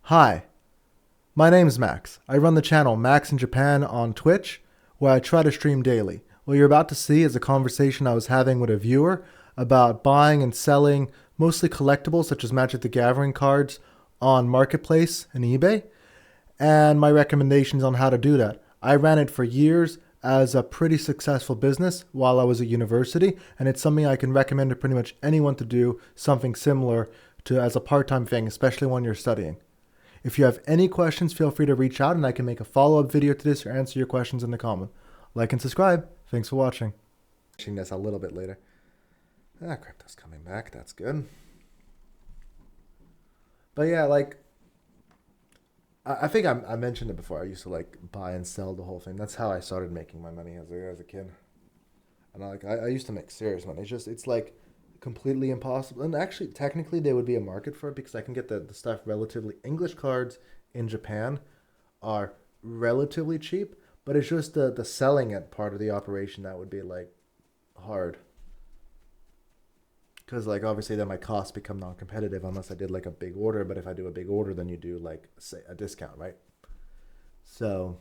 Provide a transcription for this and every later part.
Hi, my name's Max. I run the channel Max in Japan on Twitch, where I try to stream daily. What you're about to see is a conversation I was having with a viewer about buying and selling mostly collectibles such as Magic the Gathering cards on Marketplace and eBay, and my recommendations on how to do that. I ran it for years as a pretty successful business while I was at university, and it's something I can recommend to pretty much anyone to do something similar to as a part-time thing, especially when you're studying. If you have any questions, feel free to reach out and I can make a follow-up video to this or answer your questions in the comment. Like and subscribe. Thanks for watching. Watching this a little bit later. Crypto's coming back. That's good. But yeah, I think I mentioned it before. I used to buy and sell the whole thing. That's how I started making my money as a kid. And I used to make serious money. It's completely impossible. And actually, technically, there would be a market for it because I can get the stuff relatively. English cards in Japan are relatively cheap, but it's just the selling it part of the operation that would be hard. Because obviously then my costs become non-competitive unless I did a big order. But if I do a big order, then you do say a discount, right? So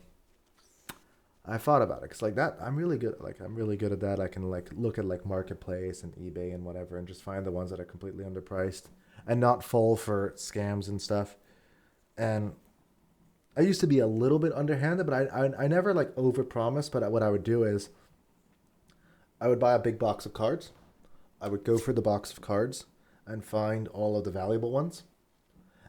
I thought about it because that I'm really good. I'm really good at that. I can look at Marketplace and eBay and whatever, and just find the ones that are completely underpriced and not fall for scams and stuff. And I used to be a little bit underhanded, but I never overpromise. But what I would do is I would buy a big box of cards. I would go for the box of cards and find all of the valuable ones.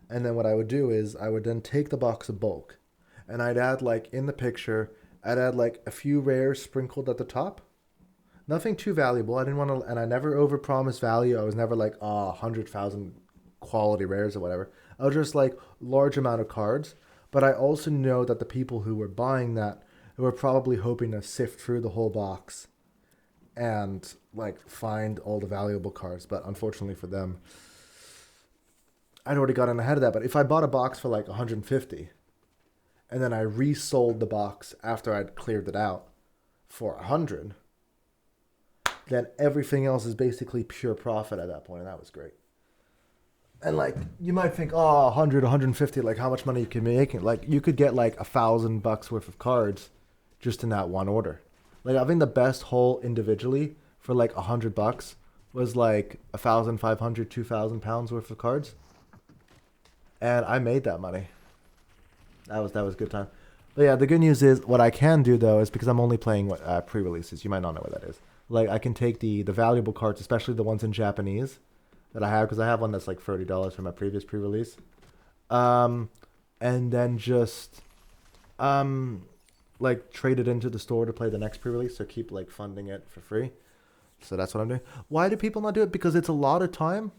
And then what I would do is I would then take the box of bulk and I'd add in the picture, I'd add a few rares sprinkled at the top. Nothing too valuable. I didn't want to, and I never overpromised value. I was never 100,000 quality rares or whatever. I was just large amount of cards. But I also know that the people who were buying that were probably hoping to sift through the whole box and find all the valuable cards. But unfortunately for them, I'd already gotten ahead of that. But if I bought a box for 150 and then I resold the box after I'd cleared it out for 100, then everything else is basically pure profit at that point, and that was great. And you might think, oh, 100, 150, how much money you can be making? You could get $1,000 worth of cards just in that one order. I think the best haul individually for $100 was 1,500, 2,000 pounds worth of cards, and I made that money. That was a good time. But yeah, the good news is what I can do though is because I'm only playing pre-releases. You might not know what that is. I can take the valuable cards, especially the ones in Japanese that I have, because I have one that's $30 from my previous pre-release, and then just trade it into the store to play the next pre-release, so keep funding it for free. So that's what I'm doing. Why do people not do it? Because it's a lot of time.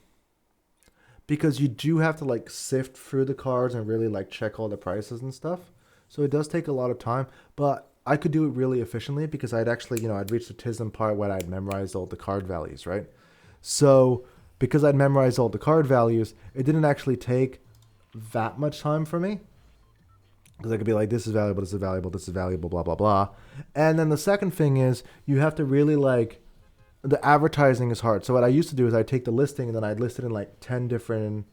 Because you do have to sift through the cards and really check all the prices and stuff. So it does take a lot of time, but I could do it really efficiently because I'd actually, I'd reached the TISM part where I'd memorized all the card values, right? So because I'd memorized all the card values, it didn't actually take that much time for me. Because I could be this is valuable, this is valuable, this is valuable, blah, blah, blah. And then the second thing is you have to really the advertising is hard. So what I used to do is I'd take the listing and then I'd list it in 10 different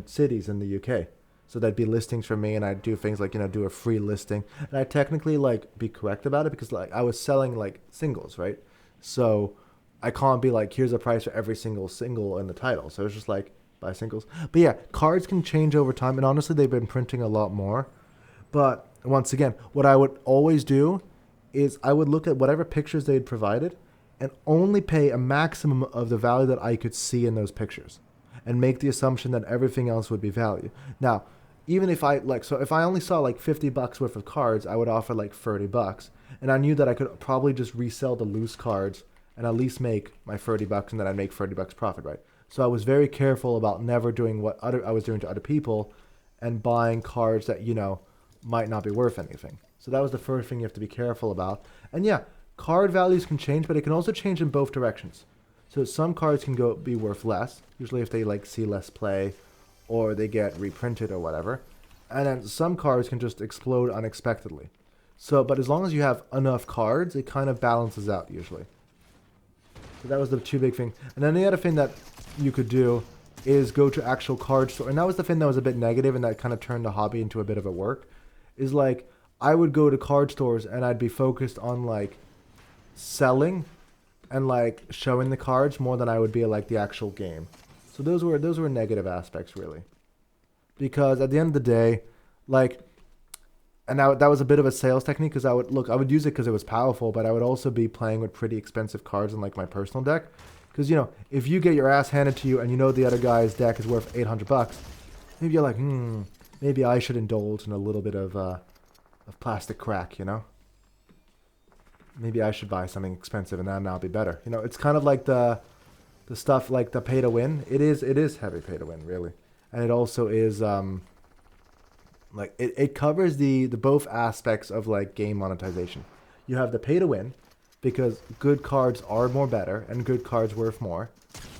cities in the UK. So that'd be listings for me, and I'd do things do a free listing. And I'd technically be correct about it because I was selling singles, right? So I can't be here's a price for every single in the title. So it's just buy singles. But yeah, cards can change over time, and honestly they've been printing a lot more. But once again, what I would always do is I would look at whatever pictures they had provided and only pay a maximum of the value that I could see in those pictures and make the assumption that everything else would be value. Now, even if if I only saw $50 worth of cards, I would offer $30, and I knew that I could probably just resell the loose cards and at least make my $30, and then I'd make $30 profit, right? So I was very careful about never doing what I was doing to other people and buying cards that, might not be worth anything. So that was the first thing you have to be careful about. And yeah, card values can change, but it can also change in both directions. So some cards can be worth less, usually if they see less play or they get reprinted or whatever. And then some cards can just explode unexpectedly. So, but as long as you have enough cards, it kind of balances out usually. So that was the two big things. And then the other thing that you could do is go to actual card store. And that was the thing that was a bit negative and that kind of turned the hobby into a bit of a work. Is like I would go to card stores and I'd be focused on like selling and like showing the cards more than I would be like the actual game. So those were negative aspects really. Because at the end of the day, like, and that was a bit of a sales technique because I would use it because it was powerful, but I would also be playing with pretty expensive cards in like my personal deck. Because if you get your ass handed to you and the other guy's deck is worth $800, maybe you're like, maybe I should indulge in a little bit of plastic crack, Maybe I should buy something expensive and then I'll be better. It's kind of like the stuff like the pay to win. It is heavy pay to win, really. And it also is like it covers the both aspects of like game monetization. You have the pay to win because good cards are more better and good cards worth more.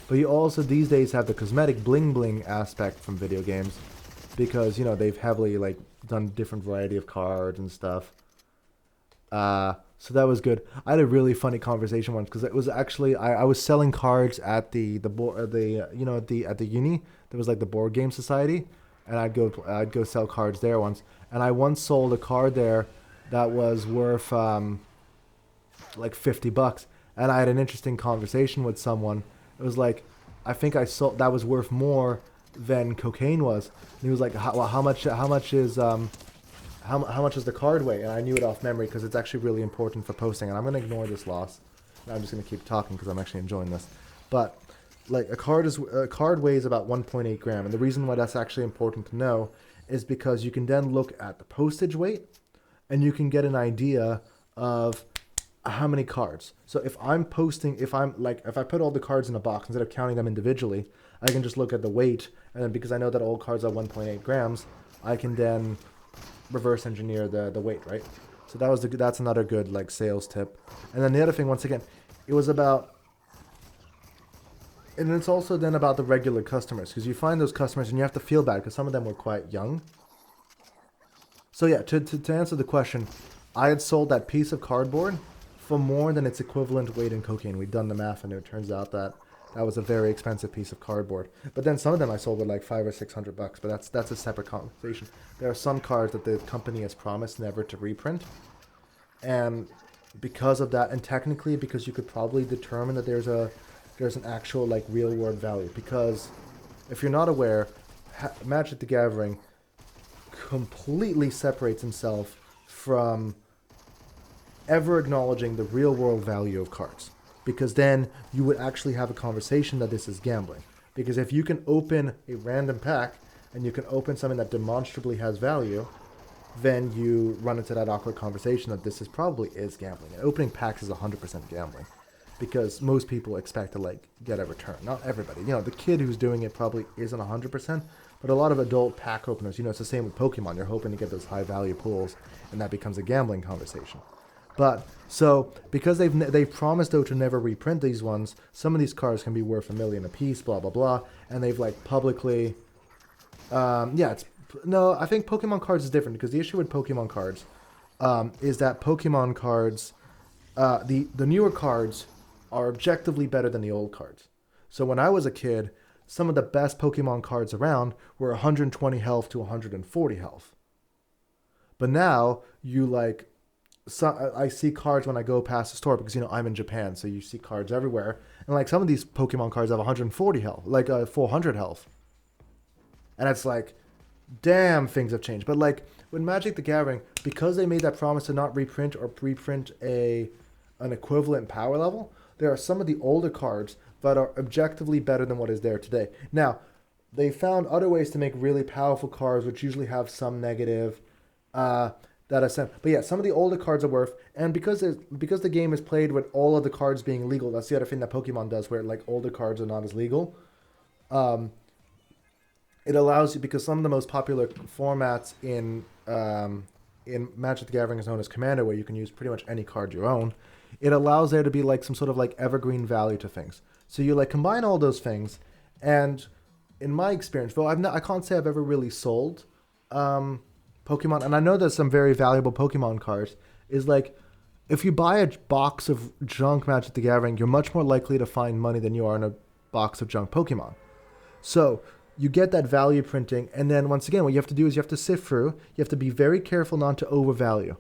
But you also these days have the cosmetic bling bling aspect from video games because they've heavily like done different variety of cards and stuff. So that was good. I had a really funny conversation once because it was actually I was selling cards at the uni. There was like the board game society, and I'd go sell cards there once. And I once sold a card there that was worth like $50, and I had an interesting conversation with someone. It was like I think I sold that was worth more than cocaine was. And he was like, how much is how much does the card weigh? And I knew it off memory because it's actually really important for posting. And I'm going to ignore this loss. I'm just going to keep talking because I'm actually enjoying this. But like a card weighs about 1.8 gram. And the reason why that's actually important to know is because you can then look at the postage weight and you can get an idea of how many cards. So if I put all the cards in a box instead of counting them individually, I can just look at the weight. And then because I know that all cards are 1.8 grams, I can then reverse engineer the weight, right? So that's another good like sales tip. And then the other thing, once again, it was about, and it's also then about the regular customers because you find those customers and you have to feel bad because some of them were quite young. So yeah, to answer the question, I had sold that piece of cardboard for more than its equivalent weight in cocaine. We'd done the math and it turns out that was a very expensive piece of cardboard. But then some of them I sold with like $500 or $600. But that's a separate conversation. There are some cards that the company has promised never to reprint, and because of that, and technically because you could probably determine that there's an actual like real world value. Because if you're not aware, Magic the Gathering completely separates himself from ever acknowledging the real world value of cards. Because then you would actually have a conversation that this is gambling. Because if you can open a random pack and you can open something that demonstrably has value, then you run into that awkward conversation that this probably is gambling. And opening packs is 100% gambling. Because most people expect to like get a return. Not everybody. The kid who's doing it probably isn't 100%. But a lot of adult pack openers, it's the same with Pokemon. You're hoping to get those high value pulls and that becomes a gambling conversation. But so because they've promised though to never reprint these ones, some of these cards can be worth $1 million a piece, blah blah blah, and they've like publicly, I think Pokemon cards is different because the issue with Pokemon cards, is that Pokemon cards, the newer cards are objectively better than the old cards. So when I was a kid, some of the best Pokemon cards around were 120 health to 140 health. But now you like. So I see cards when I go past the store because I'm in Japan, so you see cards everywhere, and like some of these Pokemon cards have 140 health, like 400 health, and it's like, damn, things have changed. But like with Magic the Gathering, because they made that promise to not reprint or preprint an equivalent power level, there are some of the older cards that are objectively better than what is there today. Now, they found other ways to make really powerful cards, which usually have some negative. But yeah, some of the older cards are worth, and because the game is played with all of the cards being legal, that's the other thing that Pokemon does, where like older cards are not as legal. It allows you, because some of the most popular formats in Magic the Gathering is known as Commander, where you can use pretty much any card you own. It allows there to be like some sort of like evergreen value to things. So you like combine all those things, and in my experience, though I can't say I've ever really sold. Pokemon, and I know there's some very valuable Pokemon cards, is like, if you buy a box of junk Magic the Gathering, you're much more likely to find money than you are in a box of junk Pokemon. So you get that value printing, and then once again, what you have to do is you have to sift through. You have to be very careful not to overvalue.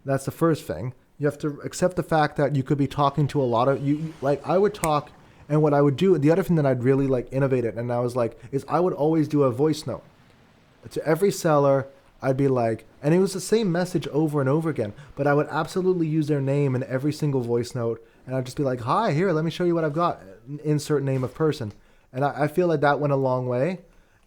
That's the first thing. You have to accept the fact that you could be talking to a lot of you. Like I would talk, and what I would do. The other thing that I'd really like innovated, and I was like, is I would always do a voice note to every seller. I'd be like, and it was the same message over and over again, but I would absolutely use their name in every single voice note, and I'd just be like, "Hi, here, let me show you what I've got." Insert name of person, and I feel like that went a long way.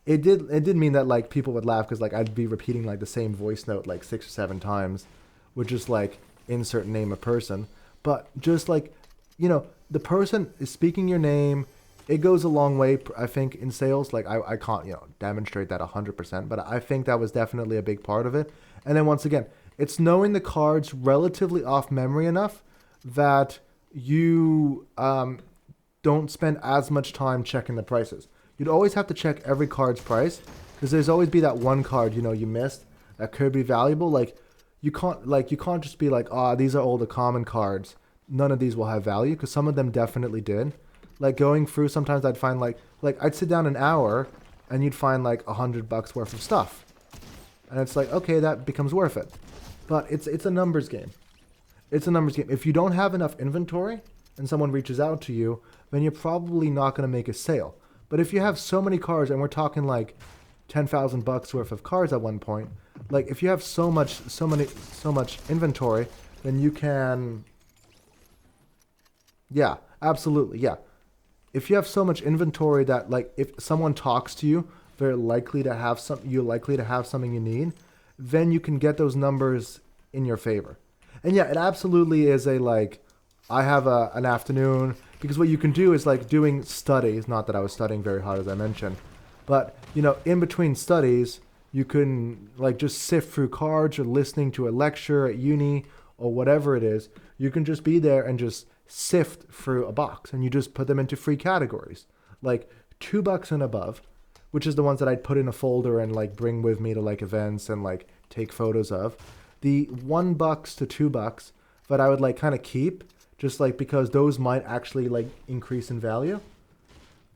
It did mean that like people would laugh because like I'd be repeating like the same voice note like 6 or 7 times, which is like insert name of person, but just like the person is speaking your name. It goes a long way, I think, in sales. Like I can't demonstrate that 100%, but I think that was definitely a big part of it. And then once again, it's knowing the cards relatively off memory enough that you don't spend as much time checking the prices. You'd always have to check every card's price because there's always be that one card you missed that could be valuable. Like you can't just be like, these are all the common cards. None of these will have value, because some of them definitely did. Like going through, sometimes I'd find like I'd sit down an hour and you'd find like $100 worth of stuff. And it's like, okay, that becomes worth it. But it's a numbers game. It's a numbers game. If you don't have enough inventory and someone reaches out to you, then you're probably not going to make a sale. But if you have so many cards, and we're talking like $10,000 worth of cards at one point, like if you have so much inventory, then you can, yeah, absolutely, yeah. If you have so much inventory that like if someone talks to you, you're likely to have something you need, then you can get those numbers in your favor. And yeah, it absolutely is a like, I have an afternoon, because what you can do is like doing studies, not that I was studying very hard as I mentioned, but in between studies, you can like just sift through cards or listening to a lecture at uni or whatever it is. You can just be there and just sift through a box, and you just put them into free categories, like $2 and above, which is the ones that I'd put in a folder and like bring with me to like events and like take photos of. The $1 to $2 that I would like kind of keep, just like because those might actually like increase in value.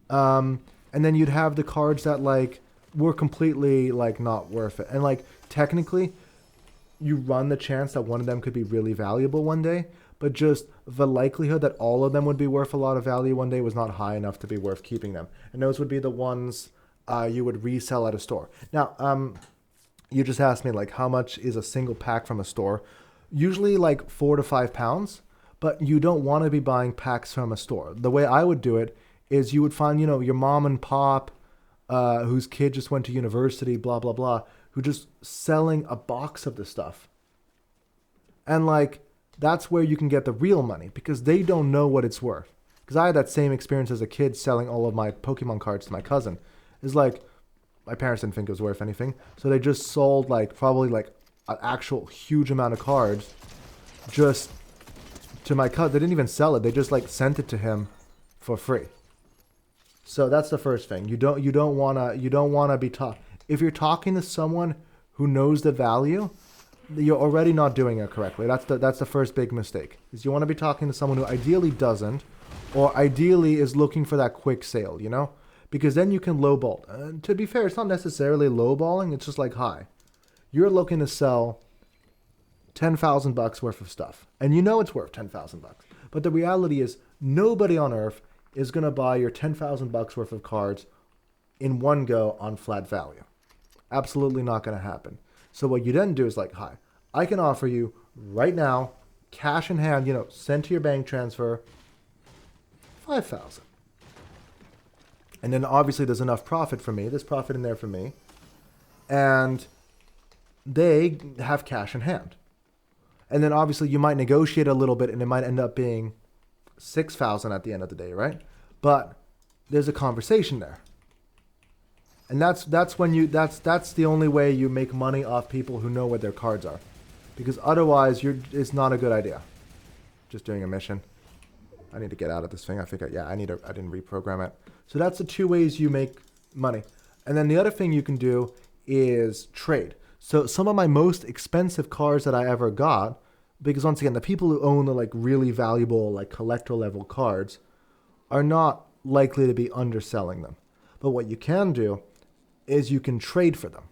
And then you'd have the cards that like were completely like not worth it. And like technically you run the chance that one of them could be really valuable one day, but just the likelihood that all of them would be worth a lot of value one day was not high enough to be worth keeping them. And those would be the ones you would resell at a store. Now, you just asked me like how much is a single pack from a store? Usually like 4 to 5 pounds, but you don't want to be buying packs from a store. The way I would do it is you would find, your mom and pop, whose kid just went to university, blah, blah, blah, who just selling a box of the stuff. And like, that's where you can get the real money, because they don't know what it's worth. Because I had that same experience as a kid selling all of my Pokemon cards to my cousin. It's like, my parents didn't think it was worth anything. So they just sold like, probably like an actual huge amount of cards just to my cousin. They didn't even sell it. They just like sent it to him for free. So that's the first thing. You don't wanna be taught. If you're talking to someone who knows the value, you're already not doing it correctly. That's the first big mistake. Is you want to be talking to someone who ideally doesn't, or ideally is looking for that quick sale, because then you can lowball. To be fair, it's not necessarily lowballing. It's just like, hi, you're looking to sell $10,000 worth of stuff, and it's worth $10,000. But the reality is, nobody on earth is going to buy your $10,000 worth of cards in one go on flat value. Absolutely not going to happen. So what you then do is like, hi, I can offer you right now, cash in hand, send to your bank transfer, $5,000. And then obviously there's enough profit for me. There's profit in there for me. And they have cash in hand. And then obviously you might negotiate a little bit, and it might end up being $6,000 at the end of the day, right? But there's a conversation there. And that's the only way you make money off people who know what their cards are. Because otherwise it's not a good idea. Just doing a mission. I need to get out of this thing. I didn't reprogram it. So that's the two ways you make money. And then the other thing you can do is trade. So some of my most expensive cards that I ever got, because once again, the people who own the like really valuable like collector level cards are not likely to be underselling them. But what you can do is you can trade for them.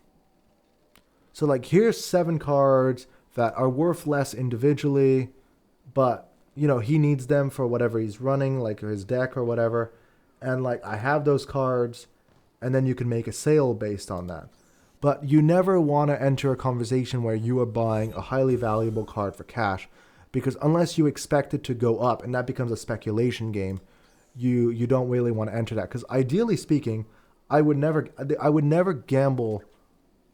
So like here's 7 cards that are worth less individually, but he needs them for whatever he's running, like his deck or whatever. And like I have those cards, and then you can make a sale based on that. But you never want to enter a conversation where you are buying a highly valuable card for cash, because unless you expect it to go up and that becomes a speculation game, you don't really want to enter that. Because ideally speaking, I would never gamble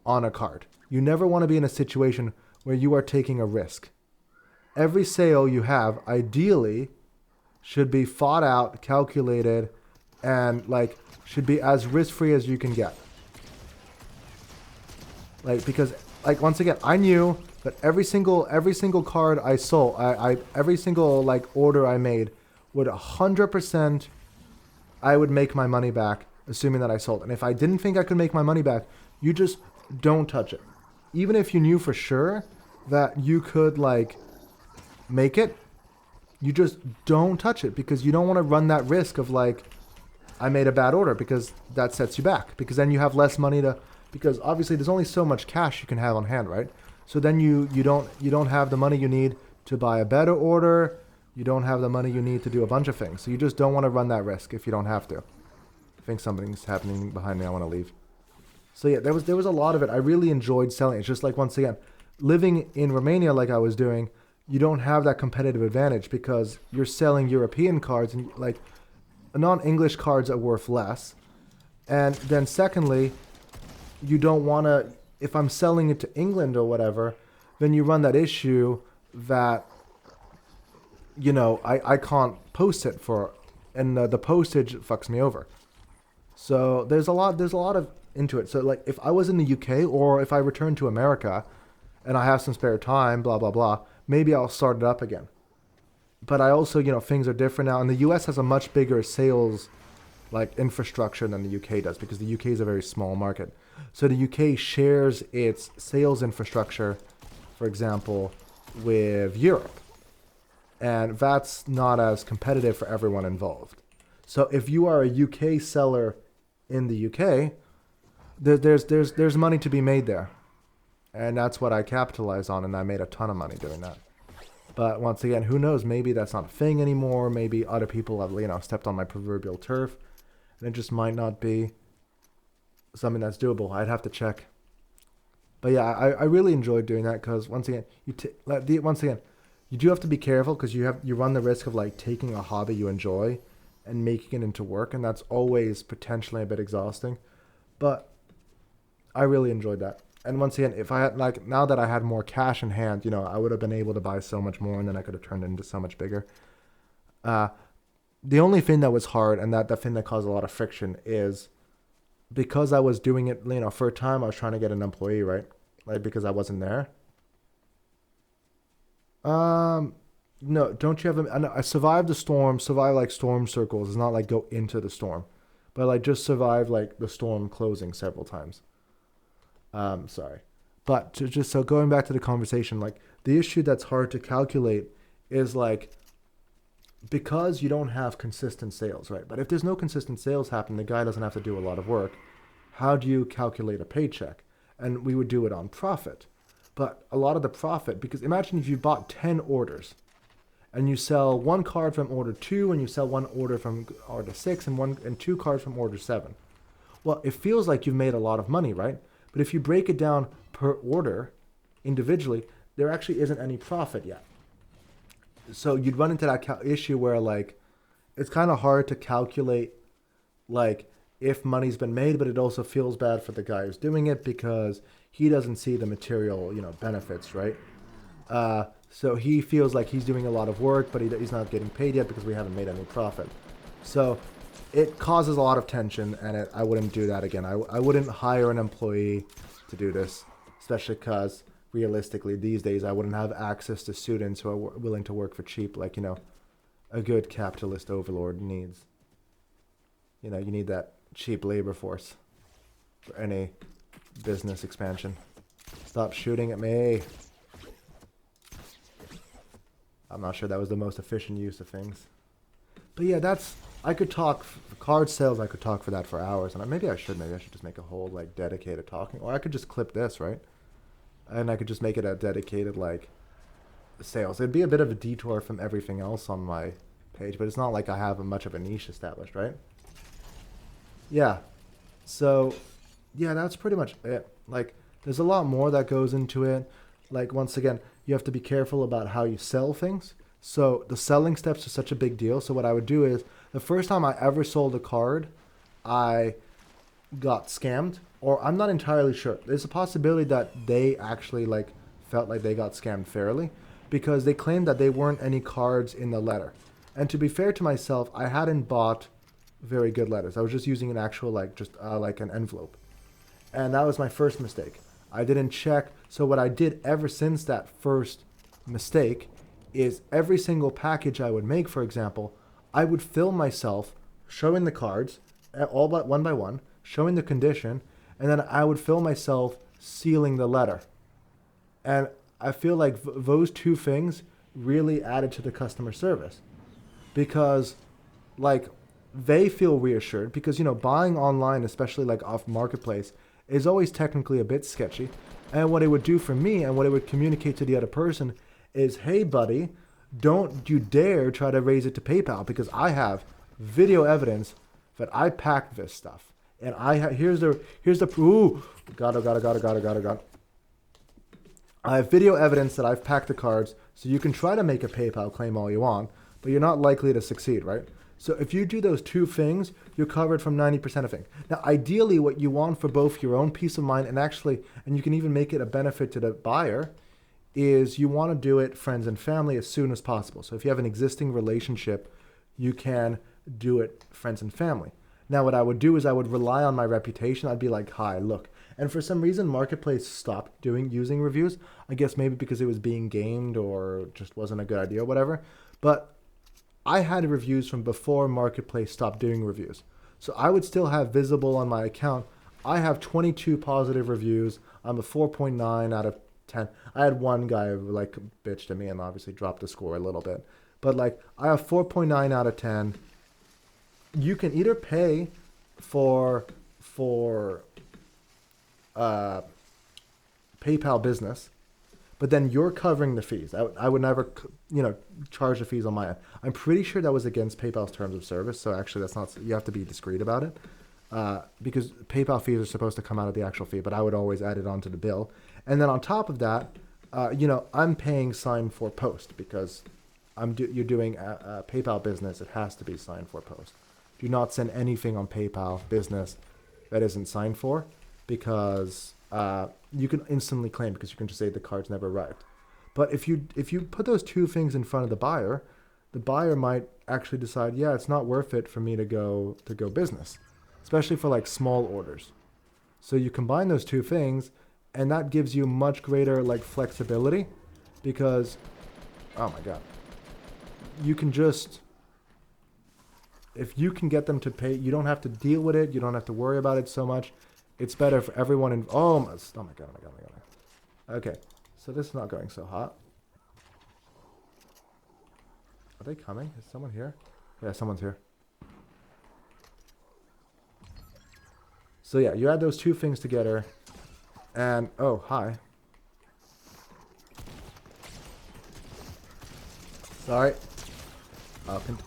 on a card. You never want to be in a situation where you are taking a risk. Every sale you have ideally should be thought out, calculated, and like should be as risk-free as you can get. Like, because like once again, I knew that every single card I sold, I every single like order I made would 100% I would make my money back, assuming that I sold. And if I didn't think I could make my money back, you just don't touch it. Even if you knew for sure that you could like make it, you just don't touch it, because you don't want to run that risk of like, I made a bad order, because that sets you back, because then you have less money to, because obviously there's only so much cash you can have on hand, right? So then you don't have the money you need to buy a better order. You don't have the money you need to do a bunch of things. So you just don't want to run that risk if you don't have to. I think something's happening behind me. I want to leave. So yeah, there was a lot of it. I really enjoyed selling. It's just like, once again, living in Romania like I was doing, you don't have that competitive advantage because you're selling European cards, and like non-English cards are worth less. And then secondly, you don't want to, if I'm selling it to England or whatever, then you run that issue that, I can't post it for, and the postage fucks me over. So there's a lot of into it. So like if I was in the UK, or if I return to America and I have some spare time, blah, blah, blah, maybe I'll start it up again. But I also, things are different now. And the US has a much bigger sales like infrastructure than the UK does, because the UK is a very small market. So the UK shares its sales infrastructure, for example, with Europe. And that's not as competitive for everyone involved. So if you are a UK seller in the UK, there's money to be made there. And that's what I capitalized on, and I made a ton of money doing that. But once again, who knows? Maybe that's not a thing anymore. Maybe other people have, stepped on my proverbial turf. And it just might not be something that's doable. I'd have to check. But yeah, I really enjoyed doing that, because once again, you do have to be careful, because you run the risk of like taking a hobby you enjoy and making it into work, and that's always potentially a bit exhausting. But I really enjoyed that. And once again, if I had now that I had more cash in hand, I would have been able to buy so much more, and then I could have turned it into so much bigger. The only thing that was hard, and the thing that caused a lot of friction, is because I was doing it, for a time I was trying to get an employee, right? Like, because I wasn't there. No, don't you have I survived the storm, survive like storm circles. It's not like go into the storm, but like just survive like the storm closing several times. Sorry. But so going back to the conversation, like the issue that's hard to calculate is like, because you don't have consistent sales, right? But if there's no consistent sales happening, the guy doesn't have to do a lot of work. How do you calculate a paycheck? And we would do it on profit. But a lot of the profit, because imagine if you bought 10 orders and you sell one card from order 2, and you sell one order from order 6, and 2 cards from order 7. Well, it feels like you've made a lot of money, right? But if you break it down per order individually, there actually isn't any profit yet. So you'd run into that issue where like it's kind of hard to calculate like if money's been made, but it also feels bad for the guy who's doing it, because he doesn't see the material, benefits, right? So he feels like he's doing a lot of work, but he's not getting paid yet because we haven't made any profit. So it causes a lot of tension, and I wouldn't do that again. I wouldn't hire an employee to do this, especially because realistically these days I wouldn't have access to students who are willing to work for cheap, like, a good capitalist overlord needs. You need that cheap labor force for any business expansion. Stop shooting at me. I'm not sure that was the most efficient use of things. But yeah, that's I could talk card sales. I could talk for that for hours, and maybe I should. Maybe I should just make a whole like dedicated talking, or I could just clip this, right? And I could just make it a dedicated like sales. It'd be a bit of a detour from everything else on my page, but it's not like I have much of a niche established, right? Yeah. So, yeah, that's pretty much it. Like, there's a lot more that goes into it. Like, once again, you have to be careful about how you sell things. So, the selling steps are such a big deal. So, what I would do is the first time I ever sold a card, I got scammed, or I'm not entirely sure. There's a possibility that they actually like felt like they got scammed fairly because they claimed that they weren't any cards in the letter. And to be fair to myself, I hadn't bought very good letters. I was just using an actual like just like an envelope. And that was my first mistake. I didn't check. So what I did ever since that first mistake is every single package I would make, for example, I would film myself showing the cards all but one by one, showing the condition, and then I would film myself sealing the letter. And I feel like those two things really added to the customer service because like they feel reassured because, you know, buying online, especially like off marketplace, is always technically a bit sketchy. And what it would do for me and what it would communicate to the other person is, hey, buddy, don't you dare try to raise it to PayPal because I have video evidence that I packed this stuff. And here's the ooh, got it. I have video evidence that I've packed the cards, so you can try to make a PayPal claim all you want, but you're not likely to succeed, right? So if you do those two things, you're covered from 90% of things. Now, ideally, what you want for both your own peace of mind and you can even make it a benefit to the buyer, is you want to do it friends and family as soon as possible. So if you have an existing relationship, you can do it friends and family. Now, what I would do is I would rely on my reputation. I'd be like, hi, look. And for some reason, Marketplace stopped using reviews. I guess maybe because it was being gamed or just wasn't a good idea or whatever. But I had reviews from before Marketplace stopped doing reviews. So I would still have visible on my account. I have 22 positive reviews. I'm a 4.9 out of 10. I had one guy who like bitched at me and obviously dropped the score a little bit. But like I have 4.9 out of 10. You can either pay for PayPal Business, but then you're covering the fees. I would never, charge the fees on my end. I'm pretty sure that was against PayPal's terms of service. So actually, that's not. You have to be discreet about it because PayPal fees are supposed to come out of the actual fee. But I would always add it onto the bill. And then on top of that, I'm paying Sign for Post because you're doing a PayPal Business. It has to be Sign for Post. Do not send anything on PayPal Business that isn't signed for because you can instantly claim because you can just say the card's never arrived. But if you put those two things in front of the buyer might actually decide, yeah, it's not worth it for me to go business, especially for like small orders. So you combine those two things, and that gives you much greater like flexibility because, oh my God, you can just. If you can get them to pay, you don't have to deal with it. You don't have to worry about it so much. It's better for everyone. Oh my God. Okay, so this is not going so hot. Are they coming? Is someone here? Yeah, someone's here. So yeah, you add those two things together, and oh, hi. Sorry.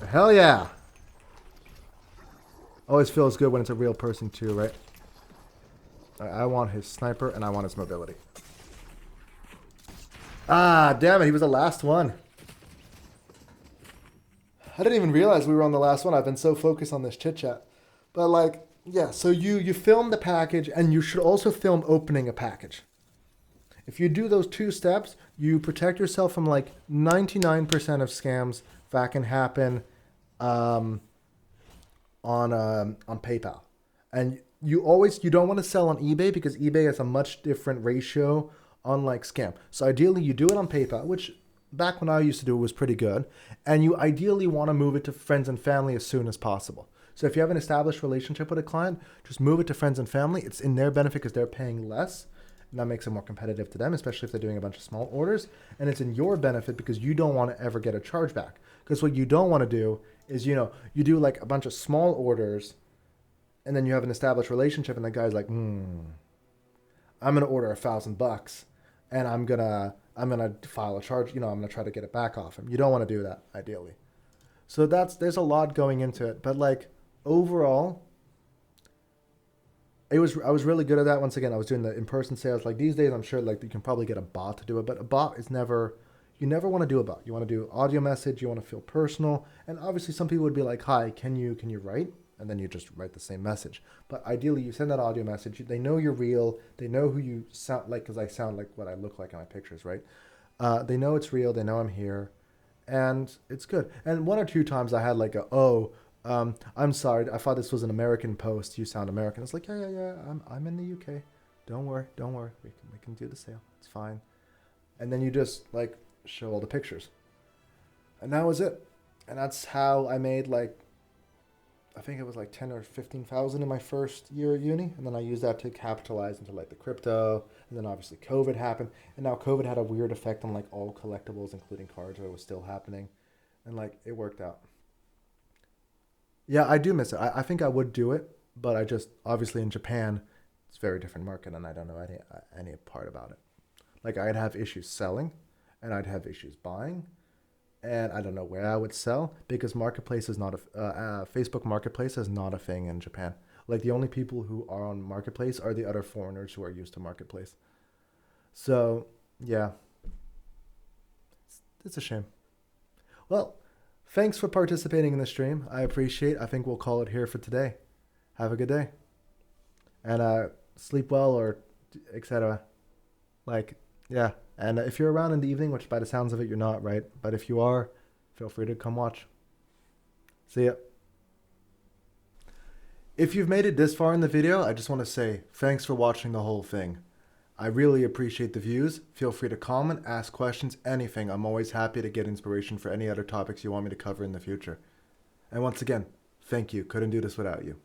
Hell yeah. Always feels good when it's a real person too, right? I want his sniper and I want his mobility. Ah, damn it. He was the last one. I didn't even realize we were on the last one. I've been so focused on this chit chat. But like, yeah, so you film the package and you should also film opening a package. If you do those two steps, you protect yourself from like 99% of scams that can happen on PayPal. And you don't want to sell on eBay because eBay has a much different ratio unlike scam. So ideally you do it on PayPal, which back when I used to do it was pretty good. And you ideally want to move it to friends and family as soon as possible. So if you have an established relationship with a client, just move it to friends and family. It's in their benefit because they're paying less. And that makes it more competitive to them, especially if they're doing a bunch of small orders. And it's in your benefit because you don't want to ever get a chargeback. Because what you don't want to do is, you do like a bunch of small orders, and then you have an established relationship, and the guy's like, I'm gonna order $1,000, and I'm gonna file a charge. I'm gonna try to get it back off him. You don't want to do that, ideally. So there's a lot going into it, but like overall, I was really good at that. Once again, I was doing the in person sales. Like these days, I'm sure like you can probably get a bot to do it, but a bot is never. You never want to do a bot. You want to do audio message. You want to feel personal, and obviously, some people would be like, "Hi, can you write?" And then you just write the same message. But ideally, you send that audio message. They know you're real. They know who you sound like, because I sound like what I look like in my pictures, right? They know it's real. They know I'm here, and it's good. And one or two times I had like I'm sorry, I thought this was an American post. You sound American. It's like, yeah. I'm in the UK. Don't worry. We can do the sale. It's fine. And then you just like show all the pictures, and that was it. And that's how I made like, I think it was like 10 or 15,000 in my first year at uni, and then I used that to capitalize into like the crypto, and then obviously COVID happened, and now COVID had a weird effect on like all collectibles, including cards, where it was still happening, and like it worked out. Yeah, I do miss it. I think I would do it, but I just obviously in Japan, it's a very different market, and I don't know any part about it. Like I'd have issues selling, and I'd have issues buying, and I don't know where I would sell because marketplace is not Facebook Marketplace is not a thing in Japan. Like the only people who are on marketplace are the other foreigners who are used to marketplace. So yeah, it's a shame. Well, thanks for participating in the stream. I appreciate. I think we'll call it here for today. Have a good day, and sleep well, or etc. Like, yeah. And if you're around in the evening, which by the sounds of it you're not, right? But if you are, feel free to come watch. See ya. If you've made it this far in the video, I just want to say thanks for watching the whole thing. I really appreciate the views. Feel free to comment, ask questions, anything. I'm always happy to get inspiration for any other topics you want me to cover in the future. And once again, thank you. Couldn't do this without you.